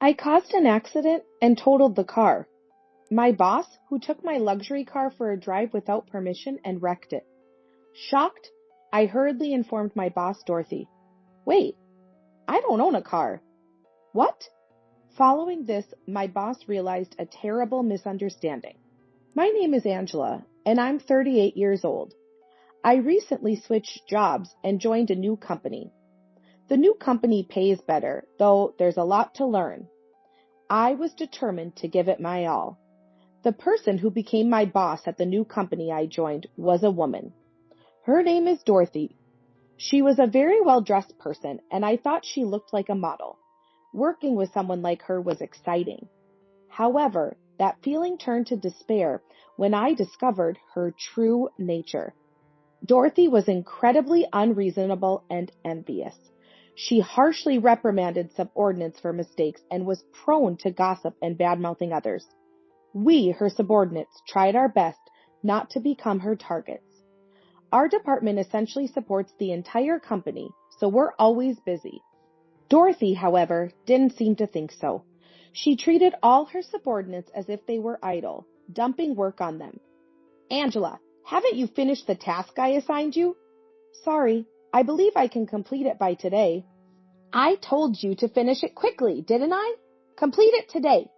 I caused an accident and totaled the car. My boss, who took my luxury car for a drive without permission and wrecked it. Shocked, I hurriedly informed my boss, Dorothy. Wait, I don't own a car. What? Following this, my boss realized a terrible misunderstanding. My name is Angela, and I'm 38 years old. I recently switched jobs and joined a new company. The new company pays better, though there's a lot to learn. I was determined to give it my all. The person who became my boss at the new company I joined was a woman. Her name is Dorothy. She was a very well-dressed person, and I thought she looked like a model. Working with someone like her was exciting. However, that feeling turned to despair when I discovered her true nature. Dorothy was incredibly unreasonable and envious. She harshly reprimanded subordinates for mistakes and was prone to gossip and bad-mouthing others. We, her subordinates, tried our best not to become her targets. Our department essentially supports the entire company, so we're always busy. Dorothy, however, didn't seem to think so. She treated all her subordinates as if they were idle, dumping work on them. Angela, haven't you finished the task I assigned you? Sorry, I believe I can complete it by today. I told you to finish it quickly, didn't I? Complete it today.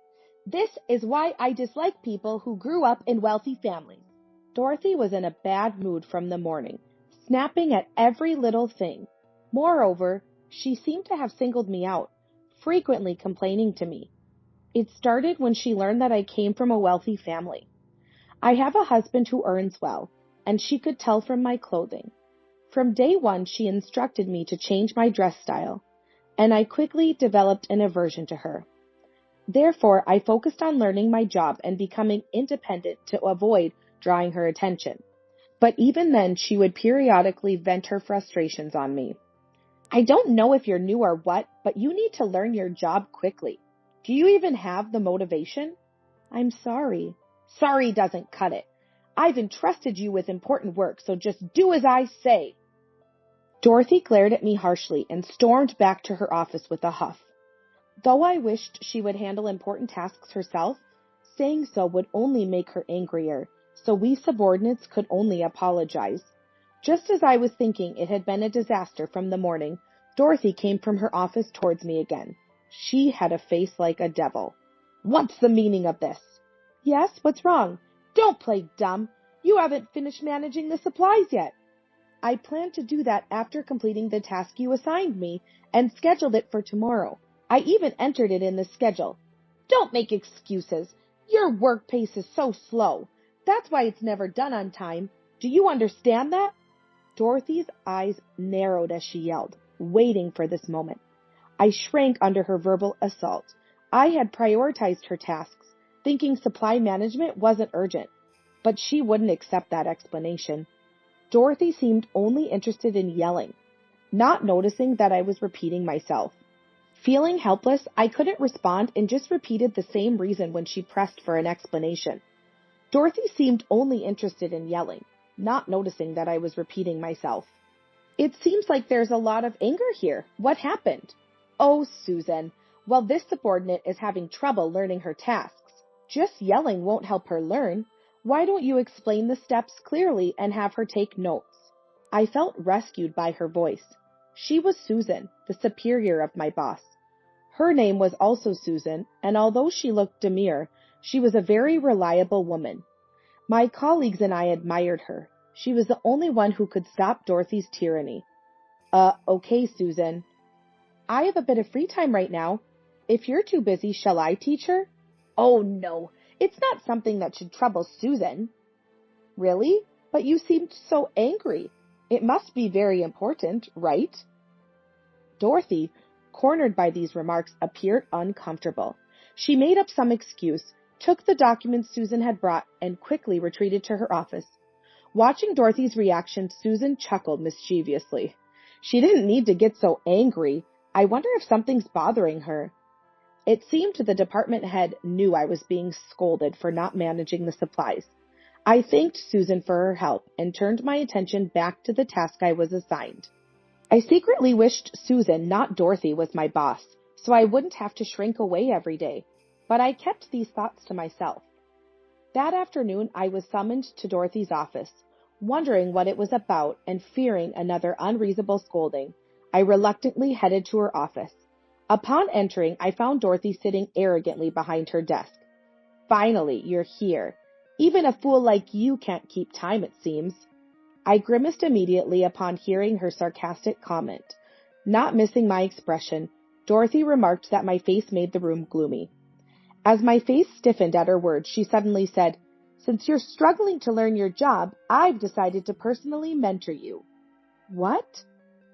This is why I dislike people who grew up in wealthy families. Dorothy was in a bad mood from the morning, snapping at every little thing. Moreover, she seemed to have singled me out, frequently complaining to me. It started when she learned that I came from a wealthy family. I have a husband who earns well, and she could tell from my clothing. From day one, she instructed me to change my dress style, and I quickly developed an aversion to her. Therefore, I focused on learning my job and becoming independent to avoid drawing her attention. But even then, she would periodically vent her frustrations on me. I don't know if you're new or what, but you need to learn your job quickly. Do you even have the motivation? I'm sorry. Sorry doesn't cut it. I've entrusted you with important work, so just do as I say. Dorothy glared at me harshly and stormed back to her office with a huff. Though I wished she would handle important tasks herself, saying so would only make her angrier, so we subordinates could only apologize. Just as I was thinking it had been a disaster from the morning, Dorothy came from her office towards me again. She had a face like a devil. What's the meaning of this? Yes, what's wrong? Don't play dumb. You haven't finished managing the supplies yet. I plan to do that after completing the task you assigned me and scheduled it for tomorrow. I even entered it in the schedule. Don't make excuses. Your work pace is so slow. That's why it's never done on time. Do you understand that? Dorothy's eyes narrowed as she yelled, waiting for this moment. I shrank under her verbal assault. I had prioritized her tasks, thinking supply management wasn't urgent, but she wouldn't accept that explanation. Dorothy seemed only interested in yelling, not noticing that I was repeating myself. Feeling helpless, I couldn't respond and just repeated the same reason when she pressed for an explanation. Dorothy seemed only interested in yelling, not noticing that I was repeating myself. It seems like there's a lot of anger here. What happened? Oh, Susan. Well, this subordinate is having trouble learning her tasks. Just yelling won't help her learn. Why don't you explain the steps clearly and have her take notes? I felt rescued by her voice. She was Susan, the superior of my boss. Her name was also Susan, and although she looked demure, she was a very reliable woman. My colleagues and I admired her. She was the only one who could stop Dorothy's tyranny. Okay, Susan. I have a bit of free time right now. If you're too busy, shall I teach her? Oh, no. It's not something that should trouble Susan. Really? But you seemed so angry. It must be very important, right? Dorothy, cornered by these remarks, appeared uncomfortable. She made up some excuse, took the documents Susan had brought, and quickly retreated to her office. Watching Dorothy's reaction, Susan chuckled mischievously. She didn't need to get so angry. I wonder if something's bothering her. It seemed the department head knew I was being scolded for not managing the supplies. I thanked Susan for her help and turned my attention back to the task I was assigned. I secretly wished Susan, not Dorothy, was my boss, so I wouldn't have to shrink away every day. But I kept these thoughts to myself. That afternoon, I was summoned to Dorothy's office. Wondering what it was about and fearing another unreasonable scolding, I reluctantly headed to her office. Upon entering, I found Dorothy sitting arrogantly behind her desk. Finally, you're here. Even a fool like you can't keep time, it seems. I grimaced immediately upon hearing her sarcastic comment. Not missing my expression, Dorothy remarked that my face made the room gloomy. As my face stiffened at her words, she suddenly said, "Since you're struggling to learn your job, I've decided to personally mentor you." What?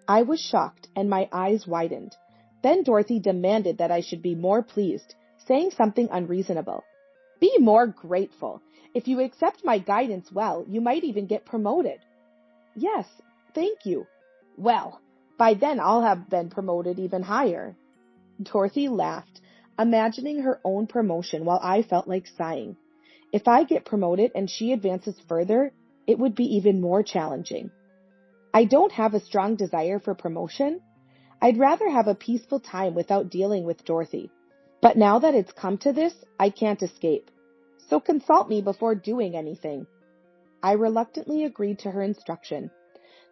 I was shocked, and my eyes widened. Then Dorothy demanded that I should be more pleased, saying something unreasonable. "Be more grateful. If you accept my guidance well, you might even get promoted." "Yes, thank you." "Well, by then I'll have been promoted even higher." Dorothy laughed, imagining her own promotion while I felt like sighing. If I get promoted and she advances further, it would be even more challenging. I don't have a strong desire for promotion. I'd rather have a peaceful time without dealing with Dorothy. But now that it's come to this, I can't escape. So consult me before doing anything. I reluctantly agreed to her instruction.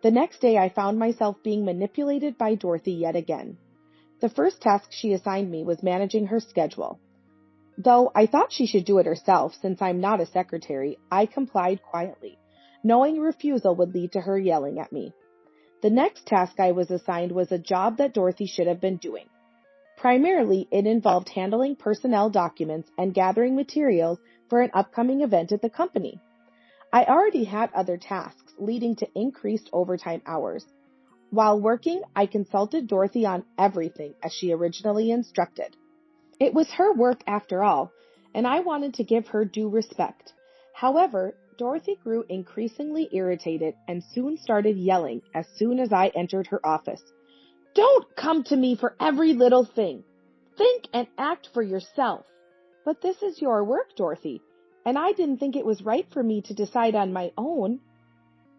The next day I found myself being manipulated by Dorothy yet again. The first task she assigned me was managing her schedule. Though I thought she should do it herself since I'm not a secretary, I complied quietly, knowing refusal would lead to her yelling at me. The next task I was assigned was a job that Dorothy should have been doing. Primarily, it involved handling personnel documents and gathering materials for an upcoming event at the company. I already had other tasks, leading to increased overtime hours. While working, I consulted Dorothy on everything as she originally instructed. It was her work after all, and I wanted to give her due respect. However, Dorothy grew increasingly irritated and soon started yelling as soon as I entered her office. "Don't come to me for every little thing. Think and act for yourself." "But this is your work, Dorothy, and I didn't think it was right for me to decide on my own."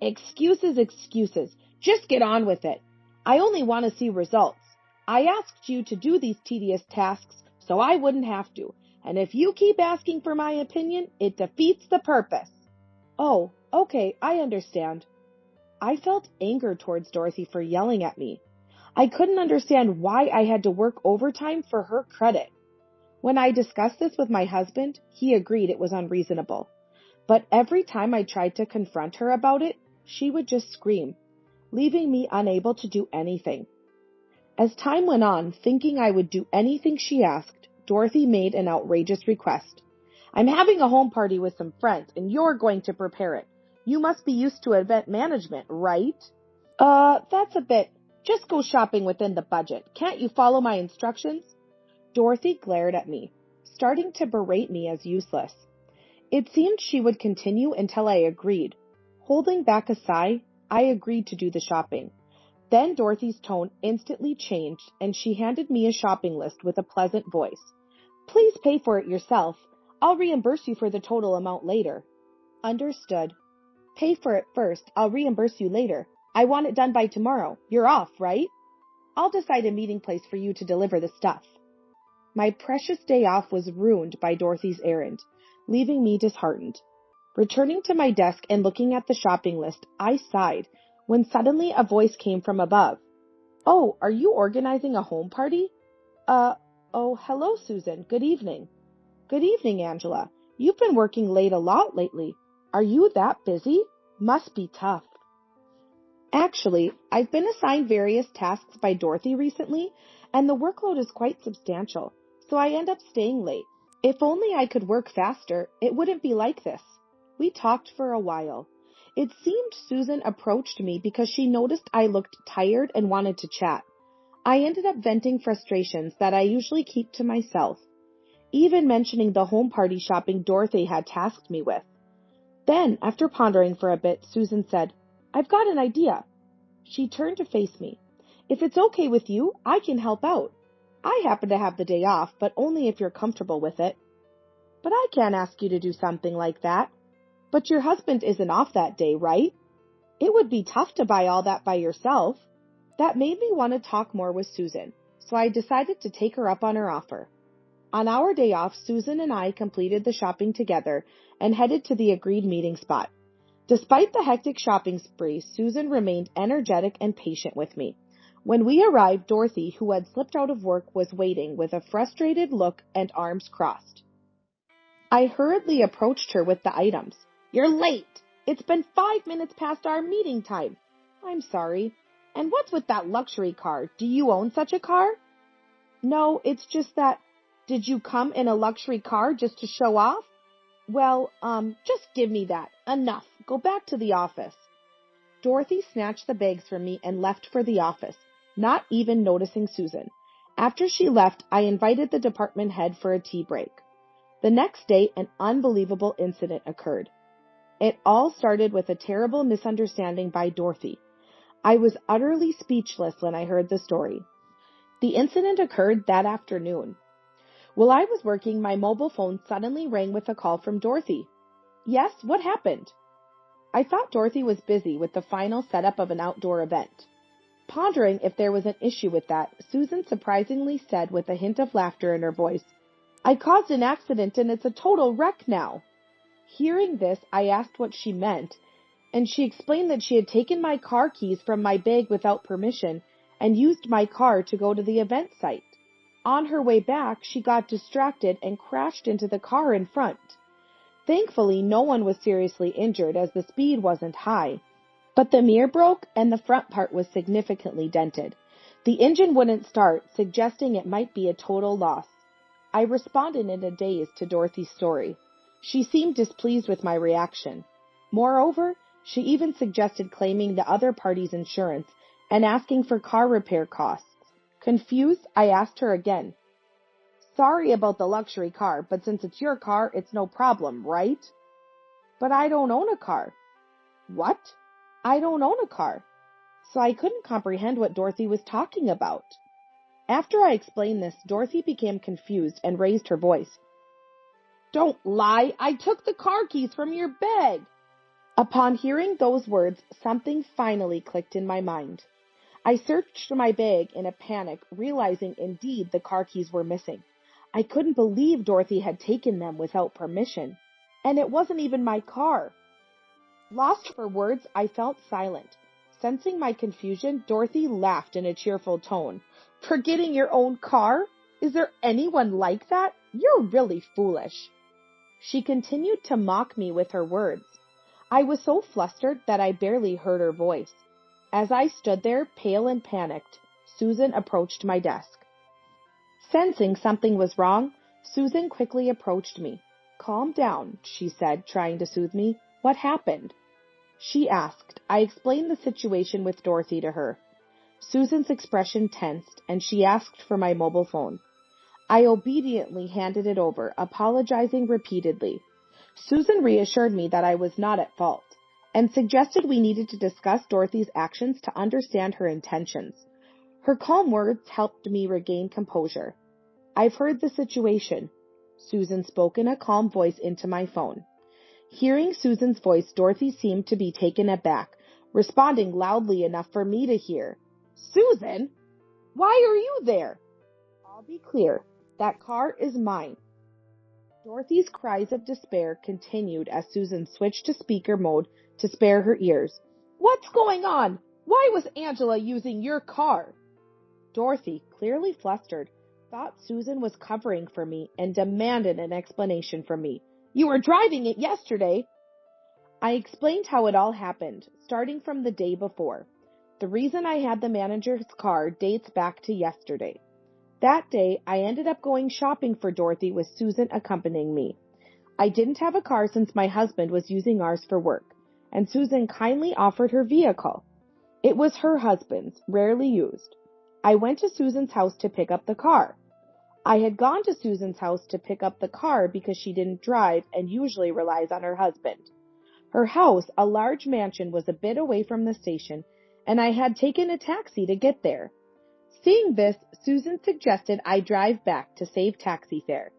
"Excuses, excuses. Just get on with it. I only want to see results. I asked you to do these tedious tasks so I wouldn't have to, and if you keep asking for my opinion, it defeats the purpose." "Oh, okay, I understand." I felt anger towards Dorothy for yelling at me. I couldn't understand why I had to work overtime for her credit. When I discussed this with my husband, he agreed it was unreasonable. But every time I tried to confront her about it, she would just scream, leaving me unable to do anything. As time went on, thinking I would do anything she asked, Dorothy made an outrageous request. "I'm having a home party with some friends, and you're going to prepare it. You must be used to event management, right?" That's a bit. Just go shopping within the budget. Can't you follow my instructions?" Dorothy glared at me, starting to berate me as useless. It seemed she would continue until I agreed. Holding back a sigh, I agreed to do the shopping. Then Dorothy's tone instantly changed, and she handed me a shopping list with a pleasant voice. "Please pay for it yourself. I'll reimburse you for the total amount later." "Understood. Pay for it first. I'll reimburse you later. I want it done by tomorrow. You're off, right? I'll decide a meeting place for you to deliver the stuff." My precious day off was ruined by Dorothy's errand, leaving me disheartened. Returning to my desk and looking at the shopping list, I sighed when suddenly a voice came from above. "Oh, are you organizing a home party?" Oh, hello, Susan. Good evening." "Good evening, Angela. You've been working late a lot lately. Are you that busy? Must be tough." Actually, I've been assigned various tasks by Dorothy recently, and the workload is quite substantial, so I end up staying late. If only I could work faster, it wouldn't be like this. We talked for a while. It seemed Susan approached me because she noticed I looked tired and wanted to chat. I ended up venting frustrations that I usually keep to myself, even mentioning the home party shopping Dorothy had tasked me with. Then, after pondering for a bit, Susan said, "I've got an idea." She turned to face me. "If it's okay with you, I can help out. I happen to have the day off, but only if you're comfortable with it." "But I can't ask you to do something like that." "But your husband isn't off that day, right? It would be tough to buy all that by yourself." That made me want to talk more with Susan, so I decided to take her up on her offer. On our day off, Susan and I completed the shopping together and headed to the agreed meeting spot. Despite the hectic shopping spree, Susan remained energetic and patient with me. When we arrived, Dorothy, who had slipped out of work, was waiting with a frustrated look and arms crossed. I hurriedly approached her with the items. "You're late! It's been 5 minutes past our meeting time." "I'm sorry. And what's with that luxury car? Do you own such a car?" "No, it's just that..." "Did you come in a luxury car just to show off?" "Well, just give me that. Enough. Go back to the office." Dorothy snatched the bags from me and left for the office, not even noticing Susan. After she left, I invited the department head for a tea break. The next day, an unbelievable incident occurred. It all started with a terrible misunderstanding by Dorothy. I was utterly speechless when I heard the story. The incident occurred that afternoon. While I was working, my mobile phone suddenly rang with a call from Dorothy. "Yes, what happened?" I thought Dorothy was busy with the final setup of an outdoor event. Pondering if there was an issue with that, Susan surprisingly said with a hint of laughter in her voice, "I caused an accident and it's a total wreck now." Hearing this, I asked what she meant, and she explained that she had taken my car keys from my bag without permission and used my car to go to the event site. On her way back, she got distracted and crashed into the car in front. Thankfully, no one was seriously injured as the speed wasn't high, but the mirror broke and the front part was significantly dented. The engine wouldn't start, suggesting it might be a total loss. I responded in a daze to Dorothy's story. She seemed displeased with my reaction. Moreover, she even suggested claiming the other party's insurance and asking for car repair costs. Confused, I asked her again. "Sorry about the luxury car, but since it's your car, it's no problem, right?" "But I don't own a car." "What?" "I don't own a car." So I couldn't comprehend what Dorothy was talking about. After I explained this, Dorothy became confused and raised her voice. "Don't lie! I took the car keys from your bag!" Upon hearing those words, something finally clicked in my mind. I searched my bag in a panic, realizing indeed the car keys were missing. I couldn't believe Dorothy had taken them without permission. And it wasn't even my car. Lost for words, I felt silent. Sensing my confusion, Dorothy laughed in a cheerful tone. "Forgetting your own car? Is there anyone like that? You're really foolish." She continued to mock me with her words. I was so flustered that I barely heard her voice. As I stood there, pale and panicked, Susan approached my desk. Sensing something was wrong, Susan quickly approached me. "Calm down," she said, trying to soothe me. "What happened?" She asked. I explained the situation with Dorothy to her. Susan's expression tensed, and she asked for my mobile phone. I obediently handed it over, apologizing repeatedly. Susan reassured me that I was not at fault, and suggested we needed to discuss Dorothy's actions to understand her intentions. Her calm words helped me regain composure. "I've heard the situation," Susan spoke in a calm voice into my phone. Hearing Susan's voice, Dorothy seemed to be taken aback, responding loudly enough for me to hear. "Susan? Why are you there?" "I'll be clear. That car is mine." Dorothy's cries of despair continued as Susan switched to speaker mode to spare her ears. "What's going on? Why was Angela using your car?" Dorothy, clearly flustered, thought Susan was covering for me and demanded an explanation from me. "You were driving it yesterday." I explained how it all happened, starting from the day before. The reason I had the manager's car dates back to yesterday. That day, I ended up going shopping for Dorothy with Susan accompanying me. I didn't have a car since my husband was using ours for work, and Susan kindly offered her vehicle. It was her husband's, rarely used. I went to Susan's house to pick up the car. I had gone to Susan's house to pick up the car because she didn't drive and usually relies on her husband. Her house, a large mansion, was a bit away from the station, and I had taken a taxi to get there. Seeing this, Susan suggested I drive back to save taxi fare.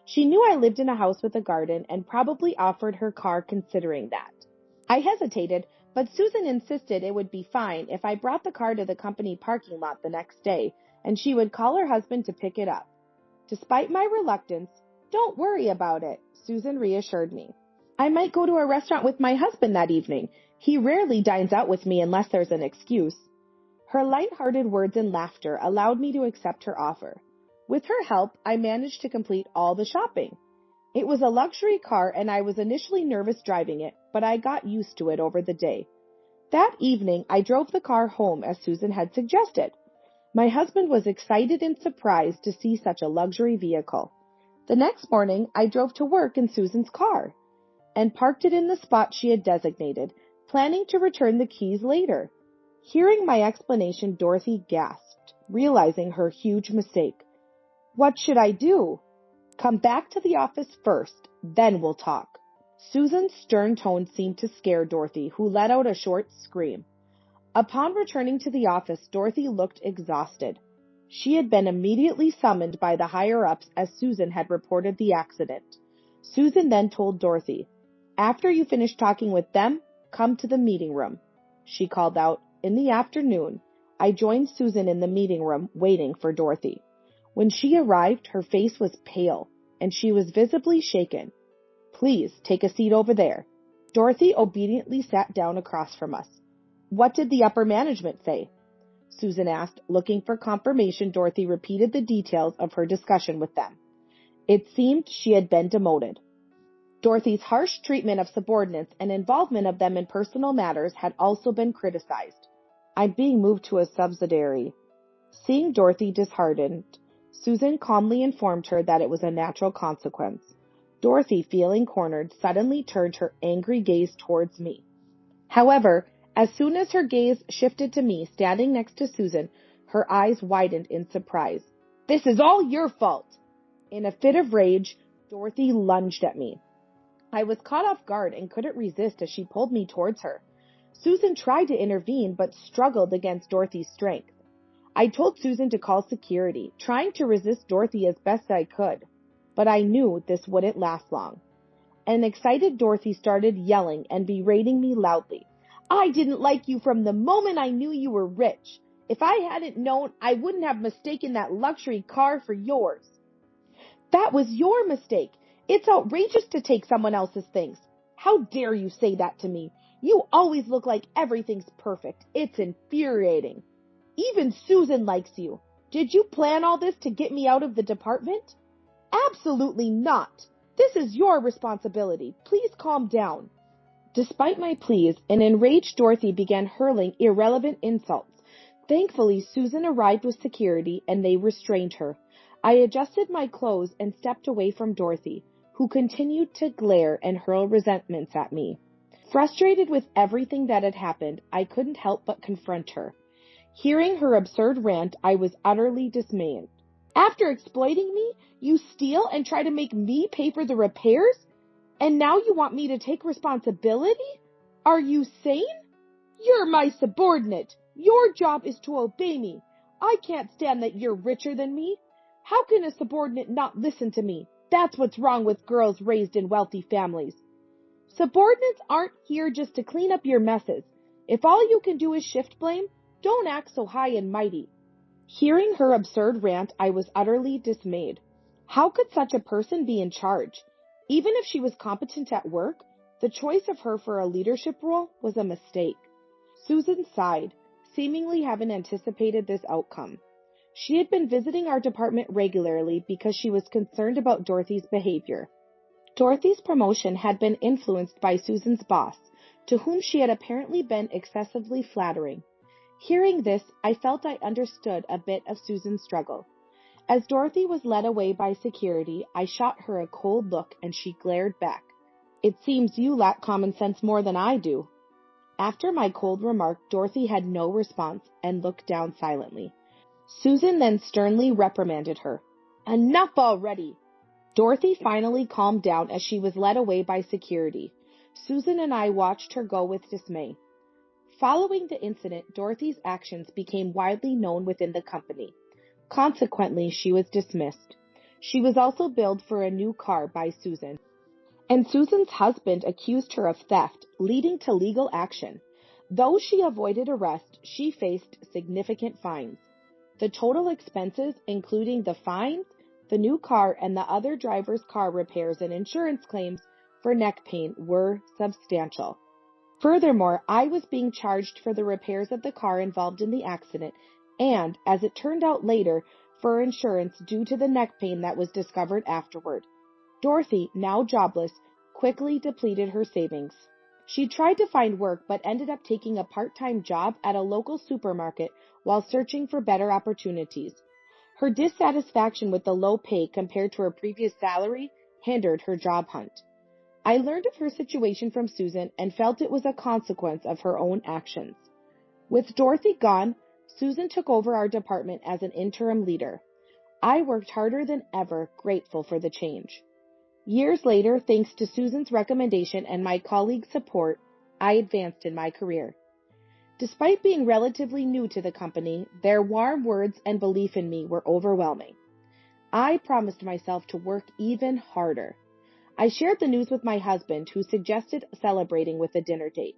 She knew I lived in a house with a garden and probably offered her car considering that. I hesitated, but Susan insisted it would be fine if I brought the car to the company parking lot the next day, and she would call her husband to pick it up. Despite my reluctance, "Don't worry about it," Susan reassured me. I might go to a restaurant with my husband that evening. He rarely dines out with me unless there's an excuse. Her light-hearted words and laughter allowed me to accept her offer. With her help, I managed to complete all the shopping. It was a luxury car and I was initially nervous driving it, but I got used to it over the day. That evening, I drove the car home as Susan had suggested. My husband was excited and surprised to see such a luxury vehicle. The next morning, I drove to work in Susan's car and parked it in the spot she had designated, planning to return the keys later. Hearing my explanation, Dorothy gasped, realizing her huge mistake. "What should I do?" "Come back to the office first, then we'll talk." Susan's stern tone seemed to scare Dorothy, who let out a short scream. Upon returning to the office, Dorothy looked exhausted. She had been immediately summoned by the higher-ups as Susan had reported the accident. Susan then told Dorothy, "After you finish talking with them, come to the meeting room," she called out. In the afternoon, I joined Susan in the meeting room waiting for Dorothy. When she arrived, her face was pale, and she was visibly shaken. "Please, take a seat over there." Dorothy obediently sat down across from us. "What did the upper management say?" Susan asked. Looking for confirmation, Dorothy repeated the details of her discussion with them. It seemed she had been demoted. Dorothy's harsh treatment of subordinates and involvement of them in personal matters had also been criticized. "I'm being moved to a subsidiary." Seeing Dorothy disheartened, Susan calmly informed her that it was a natural consequence. Dorothy, feeling cornered, suddenly turned her angry gaze towards me. However, as soon as her gaze shifted to me, standing next to Susan, her eyes widened in surprise. "This is all your fault!" In a fit of rage, Dorothy lunged at me. I was caught off guard and couldn't resist as she pulled me towards her. Susan tried to intervene, but struggled against Dorothy's strength. I told Susan to call security, trying to resist Dorothy as best I could. But I knew this wouldn't last long. An excited Dorothy started yelling and berating me loudly. "I didn't like you from the moment I knew you were rich. If I hadn't known, I wouldn't have mistaken that luxury car for yours." "That was your mistake. It's outrageous to take someone else's things. How dare you say that to me? You always look like everything's perfect. It's infuriating. Even Susan likes you. Did you plan all this to get me out of the department?" "Absolutely not. This is your responsibility. Please calm down." Despite my pleas, an enraged Dorothy began hurling irrelevant insults. Thankfully, Susan arrived with security and they restrained her. I adjusted my clothes and stepped away from Dorothy, who continued to glare and hurl resentments at me. Frustrated with everything that had happened, I couldn't help but confront her. Hearing her absurd rant, I was utterly dismayed. "After exploiting me, you steal and try to make me pay for the repairs? And now you want me to take responsibility? Are you sane? You're my subordinate. Your job is to obey me. I can't stand that you're richer than me. How can a subordinate not listen to me? That's what's wrong with girls raised in wealthy families. Subordinates aren't here just to clean up your messes. If all you can do is shift blame, don't act so high and mighty." Hearing her absurd rant, I was utterly dismayed. How could such a person be in charge? Even if she was competent at work, the choice of her for a leadership role was a mistake. Susan sighed, seemingly having anticipated this outcome. She had been visiting our department regularly because she was concerned about Dorothy's behavior. Dorothy's promotion had been influenced by Susan's boss, to whom she had apparently been excessively flattering. Hearing this, I felt I understood a bit of Susan's struggle. As Dorothy was led away by security, I shot her a cold look and she glared back. "It seems you lack common sense more than I do." After my cold remark, Dorothy had no response and looked down silently. Susan then sternly reprimanded her. "Enough already!" Dorothy finally calmed down as she was led away by security. Susan and I watched her go with dismay. Following the incident, Dorothy's actions became widely known within the company. Consequently, she was dismissed. She was also billed for a new car by Susan. And Susan's husband accused her of theft, leading to legal action. Though she avoided arrest, she faced significant fines. The total expenses, including the fines, the new car, and the other driver's car repairs and insurance claims for neck pain, were substantial. Furthermore, I was being charged for the repairs of the car involved in the accident and, as it turned out later, for insurance due to the neck pain that was discovered afterward. Dorothy, now jobless, quickly depleted her savings. She tried to find work but ended up taking a part-time job at a local supermarket while searching for better opportunities. Her dissatisfaction with the low pay compared to her previous salary hindered her job hunt. I learned of her situation from Susan and felt it was a consequence of her own actions. With Dorothy gone, Susan took over our department as an interim leader. I worked harder than ever, grateful for the change. Years later, thanks to Susan's recommendation and my colleagues' support, I advanced in my career. Despite being relatively new to the company, their warm words and belief in me were overwhelming. I promised myself to work even harder. I shared the news with my husband, who suggested celebrating with a dinner date.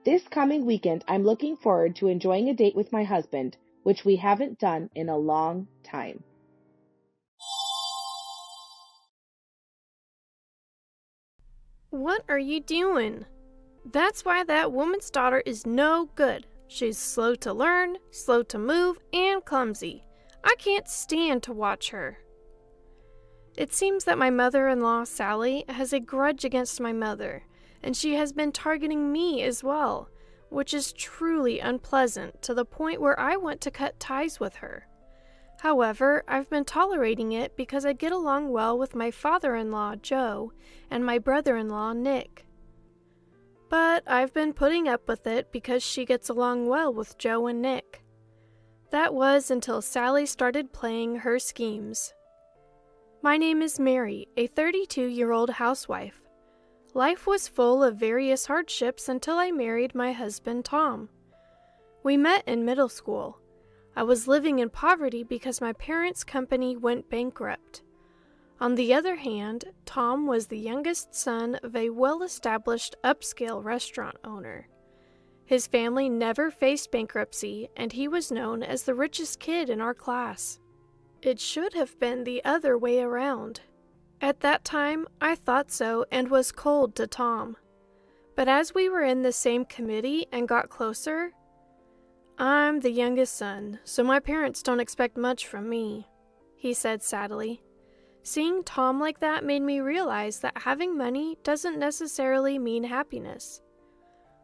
This coming weekend, I'm looking forward to enjoying a date with my husband, which we haven't done in a long time. What are you doing? That's why that woman's daughter is no good. She's slow to learn, slow to move, and clumsy. I can't stand to watch her. It seems that my mother-in-law, Sally, has a grudge against my mother, and she has been targeting me as well, which is truly unpleasant to the point where I want to cut ties with her. However, I've been tolerating it because I get along well with my father-in-law, Joe, and my brother-in-law, Nick. But I've been putting up with it because she gets along well with Joe and Nick. That was until Sally started playing her schemes. My name is Mary, a 32-year-old housewife. Life was full of various hardships until I married my husband, Tom. We met in middle school. I was living in poverty because my parents' company went bankrupt. On the other hand, Tom was the youngest son of a well-established upscale restaurant owner. His family never faced bankruptcy, and he was known as the richest kid in our class. It should have been the other way around. At that time, I thought so and was cold to Tom. But as we were in the same committee and got closer, I'm the youngest son, so my parents don't expect much from me, he said sadly. Seeing Tom like that made me realize that having money doesn't necessarily mean happiness.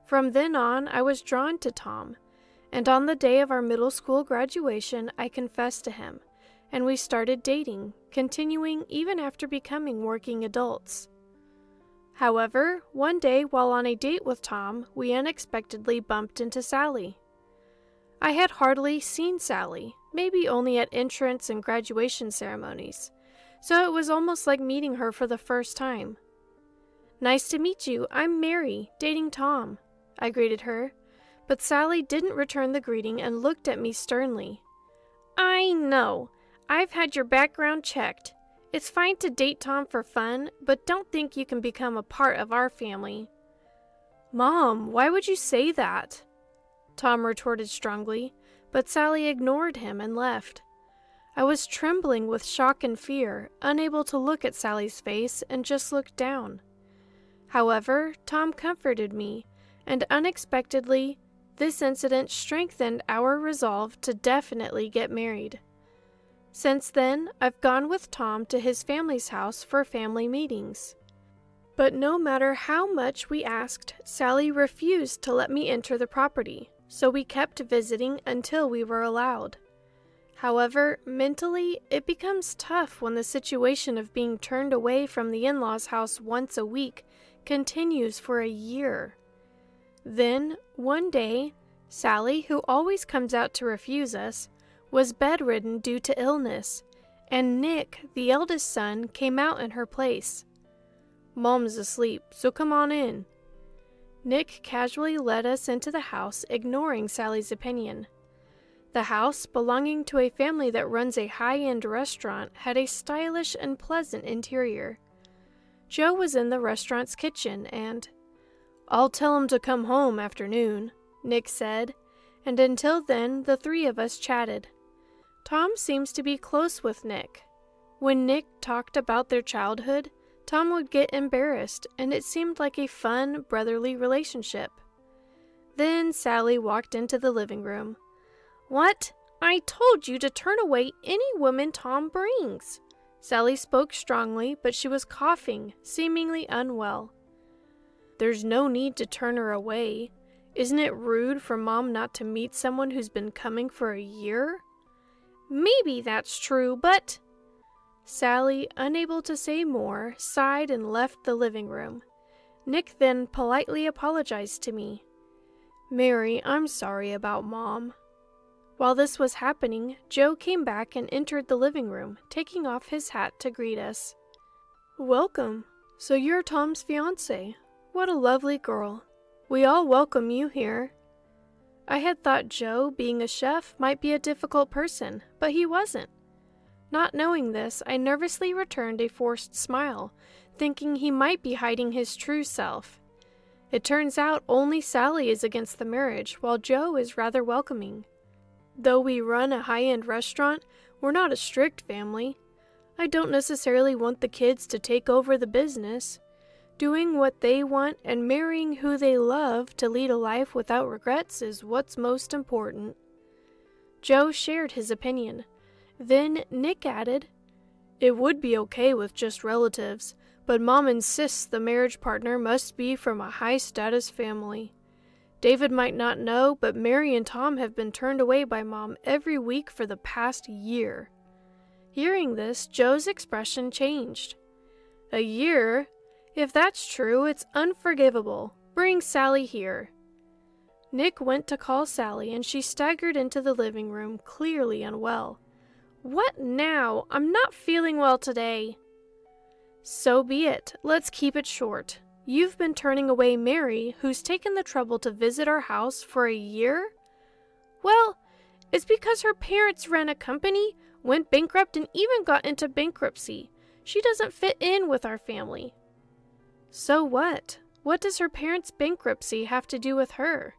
From then on, I was drawn to Tom, and on the day of our middle school graduation, I confessed to him, and we started dating, continuing even after becoming working adults. However, one day while on a date with Tom, we unexpectedly bumped into Sally. I had hardly seen Sally, maybe only at entrance and graduation ceremonies, so it was almost like meeting her for the first time. "Nice to meet you, I'm Mary, dating Tom," I greeted her, but Sally didn't return the greeting and looked at me sternly. "I know. I've had your background checked. It's fine to date Tom for fun, but don't think you can become a part of our family." "Mom, why would you say that?" Tom retorted strongly, but Sally ignored him and left. I was trembling with shock and fear, unable to look at Sally's face and just looked down. However, Tom comforted me, and unexpectedly, this incident strengthened our resolve to definitely get married. Since then, I've gone with Tom to his family's house for family meetings. But no matter how much we asked, Sally refused to let me enter the property, so we kept visiting until we were allowed. However, mentally, it becomes tough when the situation of being turned away from the in-laws' house once a week continues for a year. Then, one day, Sally, who always comes out to refuse us, was bedridden due to illness, and Nick, the eldest son, came out in her place. "Mom's asleep, so come on in." Nick casually led us into the house, ignoring Sally's opinion. The house, belonging to a family that runs a high-end restaurant, had a stylish and pleasant interior. Joe was in the restaurant's kitchen and, "I'll tell him to come home after noon," Nick said, and until then the three of us chatted. Tom seems to be close with Nick. When Nick talked about their childhood, Tom would get embarrassed, and it seemed like a fun, brotherly relationship. Then Sally walked into the living room. "What? I told you to turn away any woman Tom brings." Sally spoke strongly, but she was coughing, seemingly unwell. "There's no need to turn her away. Isn't it rude for Mom not to meet someone who's been coming for a year?" "Maybe that's true, but—" Sally, unable to say more, sighed and left the living room. Nick then politely apologized to me. "Mary, I'm sorry about Mom." While this was happening, Joe came back and entered the living room, taking off his hat to greet us. "Welcome. So you're Tom's fiancé. What a lovely girl. We all welcome you here." I had thought Joe, being a chef, might be a difficult person, but he wasn't. Not knowing this, I nervously returned a forced smile, thinking he might be hiding his true self. It turns out only Sally is against the marriage, while Joe is rather welcoming. Though we run a high-end restaurant, we're not a strict family. I don't necessarily want the kids to take over the business. Doing what they want and marrying who they love to lead a life without regrets is what's most important. Joe shared his opinion. Then Nick added, "It would be okay with just relatives, but Mom insists the marriage partner must be from a high-status family. David might not know, but Mary and Tom have been turned away by Mom every week for the past year." Hearing this, Joe's expression changed. "A year? If that's true, it's unforgivable. Bring Sally here." Nick went to call Sally, and she staggered into the living room, clearly unwell. "What now? I'm not feeling well today." "So be it. Let's keep it short. You've been turning away Mary, who's taken the trouble to visit our house for a year?" "Well, it's because her parents ran a company, went bankrupt, and even got into bankruptcy. She doesn't fit in with our family." "So what? What does her parents' bankruptcy have to do with her?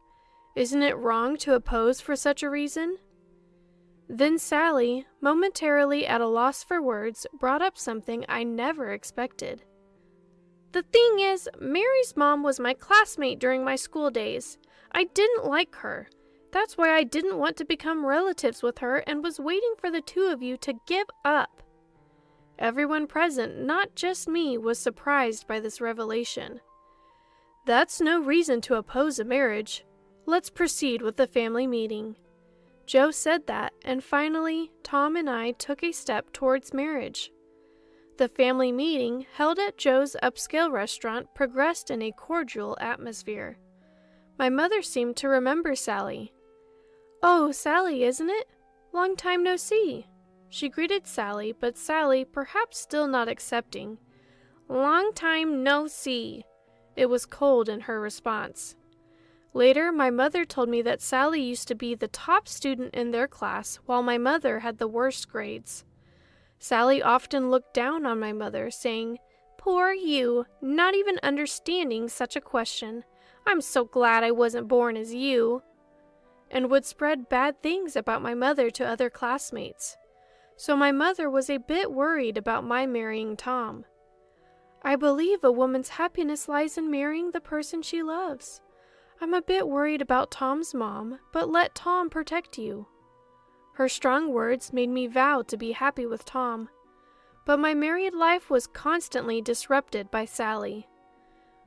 Isn't it wrong to oppose for such a reason?" Then Sally, momentarily at a loss for words, brought up something I never expected. "The thing is, Mary's mom was my classmate during my school days. I didn't like her. That's why I didn't want to become relatives with her and was waiting for the two of you to give up." Everyone present, not just me, was surprised by this revelation. "That's no reason to oppose a marriage. Let's proceed with the family meeting." Joe said that, and finally, Tom and I took a step towards marriage. The family meeting, held at Joe's upscale restaurant, progressed in a cordial atmosphere. My mother seemed to remember Sally. "Oh, Sally, isn't it? Long time no see." She greeted Sally, but Sally, perhaps still not accepting. "Long time no see." It was cold in her response. Later, my mother told me that Sally used to be the top student in their class, while my mother had the worst grades. Sally often looked down on my mother, saying, "Poor you, not even understanding such a question. I'm so glad I wasn't born as you," and would spread bad things about my mother to other classmates. So my mother was a bit worried about my marrying Tom. "I believe a woman's happiness lies in marrying the person she loves. I'm a bit worried about Tom's mom, but let Tom protect you." Her strong words made me vow to be happy with Tom. But my married life was constantly disrupted by Sally.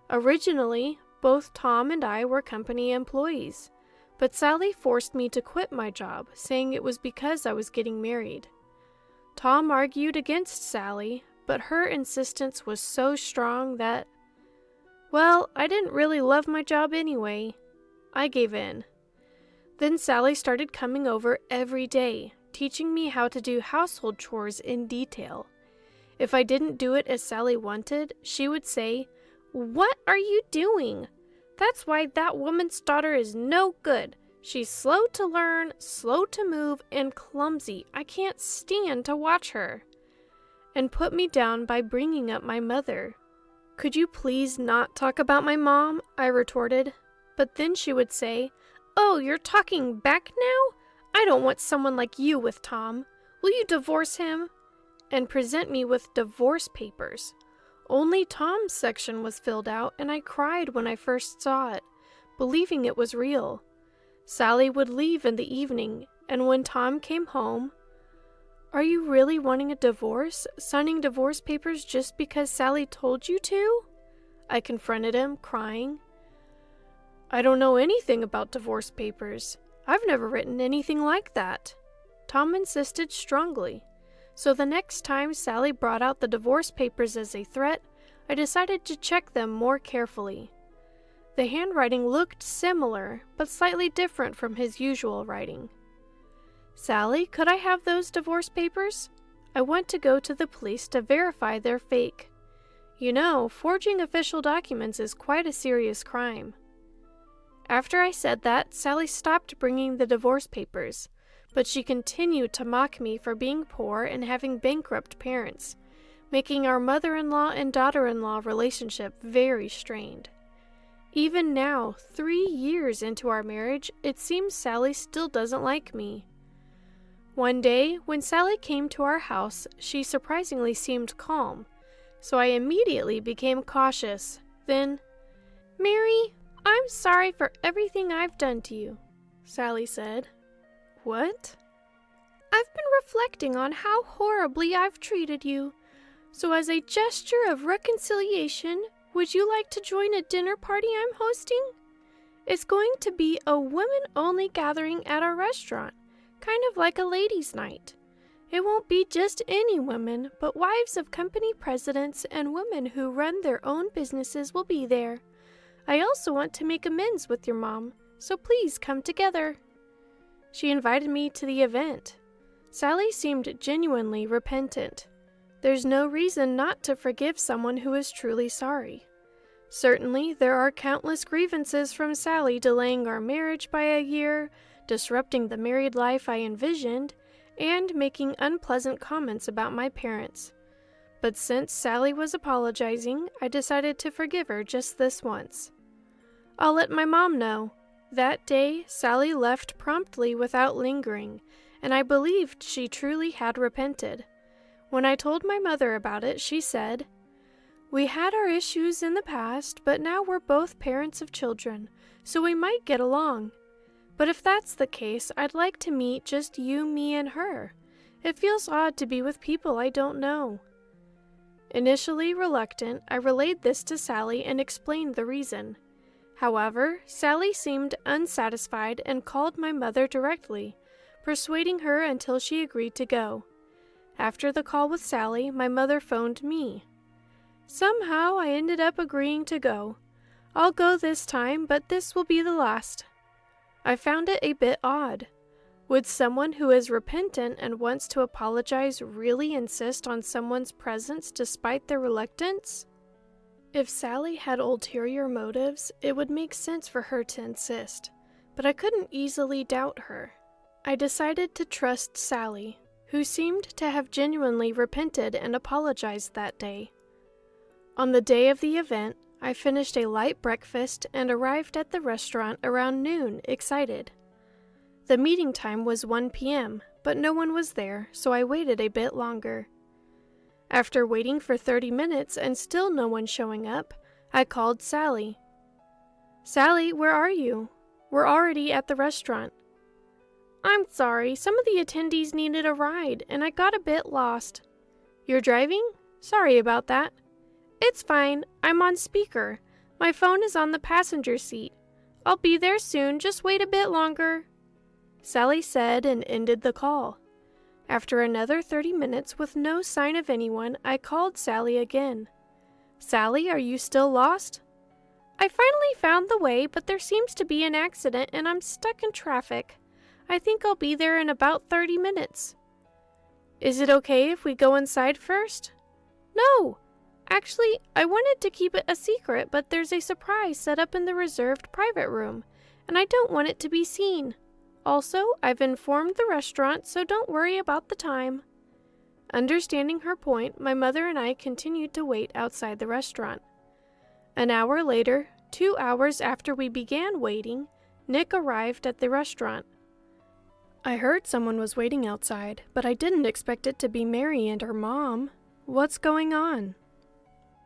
Originally, both Tom and I were company employees, but Sally forced me to quit my job, saying it was because I was getting married. Tom argued against Sally, but her insistence was so strong that, well, I didn't really love my job anyway. I gave in. Then Sally started coming over every day, teaching me how to do household chores in detail. If I didn't do it as Sally wanted, she would say, "What are you doing? That's why that woman's daughter is no good. She's slow to learn, slow to move, and clumsy. I can't stand to watch her." And put me down by bringing up my mother. "Could you please not talk about my mom?" I retorted. But then she would say, "Oh, you're talking back now? I don't want someone like you with Tom. Will you divorce him? And present me with divorce papers. Only Tom's section was filled out, and I cried when I first saw it, believing it was real. Sally would leave in the evening, and when Tom came home, "Are you really wanting a divorce, signing divorce papers just because Sally told you to?" I confronted him, crying. "I don't know anything about divorce papers. I've never written anything like that." Tom insisted strongly. So the next time Sally brought out the divorce papers as a threat, I decided to check them more carefully. The handwriting looked similar, but slightly different from his usual writing. "Sally, could I have those divorce papers? I want to go to the police to verify they're fake. You know, forging official documents is quite a serious crime." After I said that, Sally stopped bringing the divorce papers, but she continued to mock me for being poor and having bankrupt parents, making our mother-in-law and daughter-in-law relationship very strained. Even now, 3 years into our marriage, it seems Sally still doesn't like me. One day, when Sally came to our house, she surprisingly seemed calm, so I immediately became cautious. Then, "Mary, I'm sorry for everything I've done to you," Sally said. "What?" "I've been reflecting on how horribly I've treated you. So as a gesture of reconciliation, would you like to join a dinner party I'm hosting? It's going to be a women-only gathering at our restaurant, kind of like a ladies' night. It won't be just any women, but wives of company presidents and women who run their own businesses will be there. I also want to make amends with your mom, so please come together." She invited me to the event. Sally seemed genuinely repentant. There's no reason not to forgive someone who is truly sorry. Certainly, there are countless grievances from Sally delaying our marriage by a year, disrupting the married life I envisioned, and making unpleasant comments about my parents. But since Sally was apologizing, I decided to forgive her just this once. I'll let my mom know. That day, Sally left promptly without lingering, and I believed she truly had repented. When I told my mother about it, she said, "We had our issues in the past, but now we're both parents of children, so we might get along. But if that's the case, I'd like to meet just you, me, and her. It feels odd to be with people I don't know." Initially reluctant, I relayed this to Sally and explained the reason. However, Sally seemed unsatisfied and called my mother directly, persuading her until she agreed to go. After the call with Sally, my mother phoned me. Somehow I ended up agreeing to go. I'll go this time, but this will be the last. I found it a bit odd. Would someone who is repentant and wants to apologize really insist on someone's presence despite their reluctance? If Sally had ulterior motives, it would make sense for her to insist, but I couldn't easily doubt her. I decided to trust Sally, who seemed to have genuinely repented and apologized that day. On the day of the event, I finished a light breakfast and arrived at the restaurant around noon, excited. The meeting time was 1 p.m., but no one was there, so I waited a bit longer. After waiting for 30 minutes and still no one showing up, I called Sally. "Sally, where are you? We're already at the restaurant." "I'm sorry, some of the attendees needed a ride, and I got a bit lost." "You're driving? Sorry about that." "It's fine, I'm on speaker. My phone is on the passenger seat. I'll be there soon, just wait a bit longer," Sally said and ended the call. After another 30 minutes with no sign of anyone, I called Sally again. "Sally, are you still lost?" "I finally found the way, but there seems to be an accident and I'm stuck in traffic. I think I'll be there in about 30 minutes. "Is it okay if we go inside first?" "No! Actually, I wanted to keep it a secret, but there's a surprise set up in the reserved private room, and I don't want it to be seen. Also, I've informed the restaurant, so don't worry about the time." Understanding her point, my mother and I continued to wait outside the restaurant. An hour later, 2 hours after we began waiting, Nick arrived at the restaurant. I heard someone was waiting outside, but I didn't expect it to be Mary and her mom. What's going on?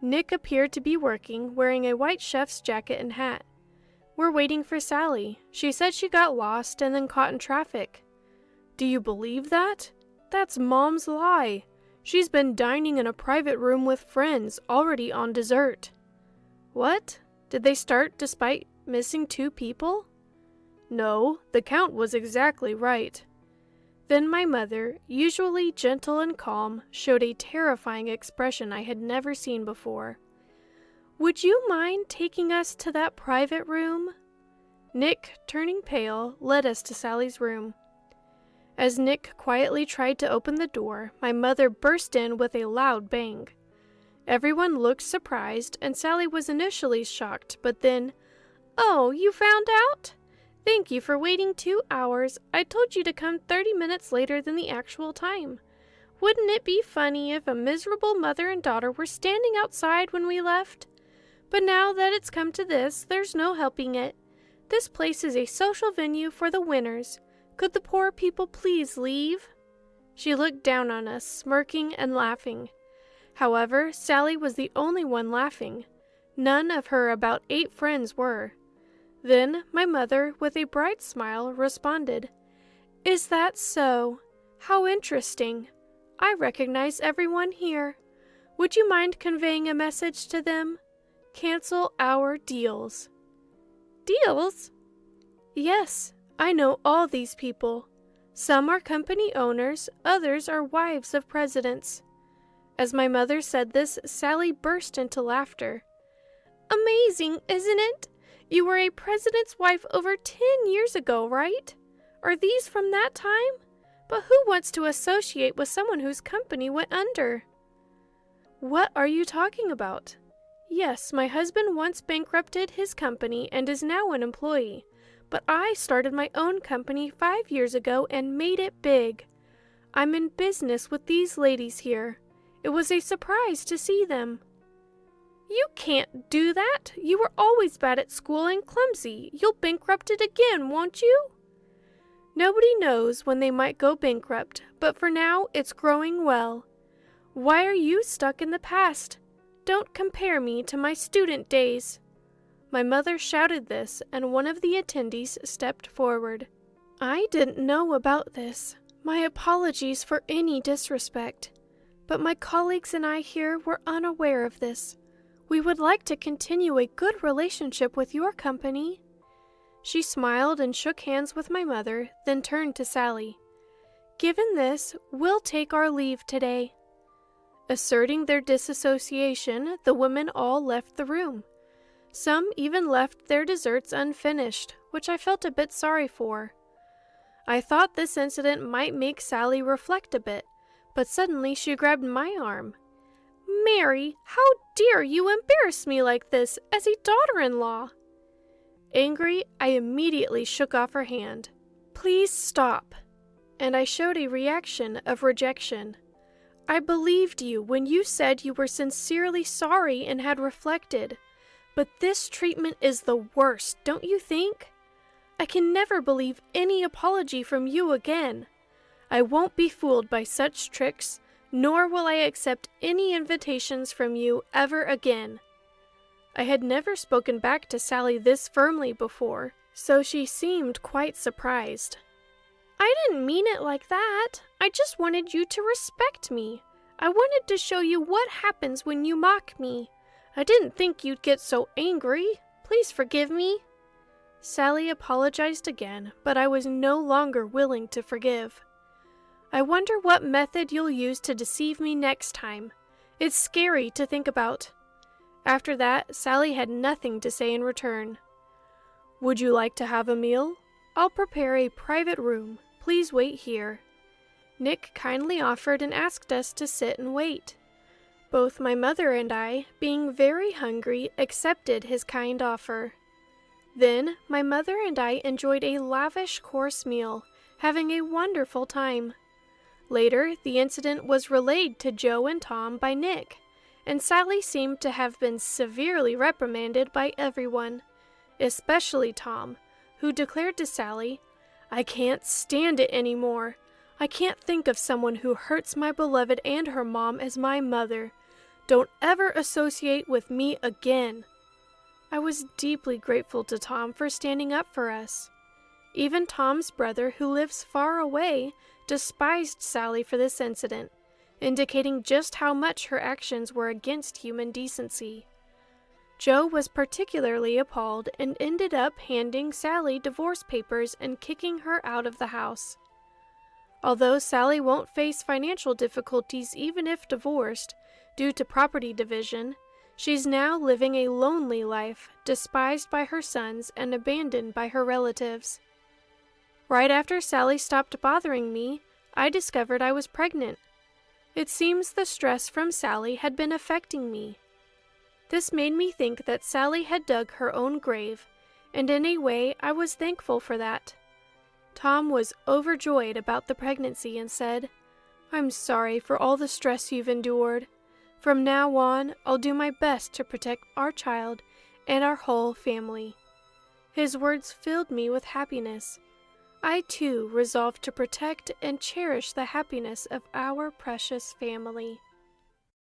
Nick appeared to be working, wearing a white chef's jacket and hat. We're waiting for Sally. She said she got lost and then caught in traffic. Do you believe that? That's Mom's lie. She's been dining in a private room with friends, already on dessert. What? Did they start despite missing 2 people? No, the count was exactly right. Then my mother, usually gentle and calm, showed a terrifying expression I had never seen before. Would you mind taking us to that private room? Nick, turning pale, led us to Sally's room. As Nick quietly tried to open the door, my mother burst in with a loud bang. Everyone looked surprised, and Sally was initially shocked, but then, "Oh, you found out? Thank you for waiting 2 hours. I told you to come 30 minutes later than the actual time. Wouldn't it be funny if a miserable mother and daughter were standing outside when we left? But now that it's come to this, there's no helping it. This place is a social venue for the winners. Could the poor people please leave?" She looked down on us, smirking and laughing. However, Sally was the only one laughing. None of her about 8 friends were. Then my mother, with a bright smile, responded, "Is that so? How interesting. I recognize everyone here. Would you mind conveying a message to them? Cancel our deals." Deals? Yes, I know all these people. Some are company owners, others are wives of presidents. As my mother said this, Sally burst into laughter. Amazing, isn't it? You were a president's wife over 10 years ago, right? Are these from that time? But who wants to associate with someone whose company went under? What are you talking about? Yes, my husband once bankrupted his company and is now an employee. But I started my own company 5 years ago and made it big. I'm in business with these ladies here. It was a surprise to see them. You can't do that. You were always bad at school and clumsy. You'll bankrupt it again, won't you? Nobody knows when they might go bankrupt, but for now it's growing well. Why are you stuck in the past? Don't compare me to my student days. My mother shouted this, and one of the attendees stepped forward. I didn't know about this. My apologies for any disrespect. But my colleagues and I here were unaware of this. We would like to continue a good relationship with your company. She smiled and shook hands with my mother, then turned to Sally. Given this, we'll take our leave today. Asserting their disassociation, the women all left the room. Some even left their desserts unfinished, which I felt a bit sorry for. I thought this incident might make Sally reflect a bit, but suddenly she grabbed my arm. Mary, how dare you embarrass me like this as a daughter-in-law? Angry, I immediately shook off her hand. Please stop. And I showed a reaction of rejection. I believed you when you said you were sincerely sorry and had reflected. But this treatment is the worst, don't you think? I can never believe any apology from you again. I won't be fooled by such tricks, nor will I accept any invitations from you ever again. I had never spoken back to Sally this firmly before, so she seemed quite surprised. I didn't mean it like that. I just wanted you to respect me. I wanted to show you what happens when you mock me. I didn't think you'd get so angry. Please forgive me. Sally apologized again, but I was no longer willing to forgive. I wonder what method you'll use to deceive me next time. It's scary to think about. After that, Sally had nothing to say in return. Would you like to have a meal? I'll prepare a private room. Please wait here. Nick kindly offered and asked us to sit and wait. Both my mother and I, being very hungry, accepted his kind offer. Then, my mother and I enjoyed a lavish course meal, having a wonderful time. Later, the incident was relayed to Joe and Tom by Nick, and Sally seemed to have been severely reprimanded by everyone, especially Tom, who declared to Sally, I can't stand it anymore. I can't think of someone who hurts my beloved and her mom as my mother. Don't ever associate with me again. I was deeply grateful to Tom for standing up for us. Even Tom's brother, who lives far away, despised Sally for this incident, indicating just how much her actions were against human decency. Joe was particularly appalled and ended up handing Sally divorce papers and kicking her out of the house. Although Sally won't face financial difficulties even if divorced, due to property division, she's now living a lonely life, despised by her sons and abandoned by her relatives. Right after Sally stopped bothering me, I discovered I was pregnant. It seems the stress from Sally had been affecting me. This made me think that Sally had dug her own grave, and in a way I was thankful for that. Tom was overjoyed about the pregnancy and said, "I'm sorry for all the stress you've endured. From now on, I'll do my best to protect our child and our whole family." His words filled me with happiness. I too resolved to protect and cherish the happiness of our precious family.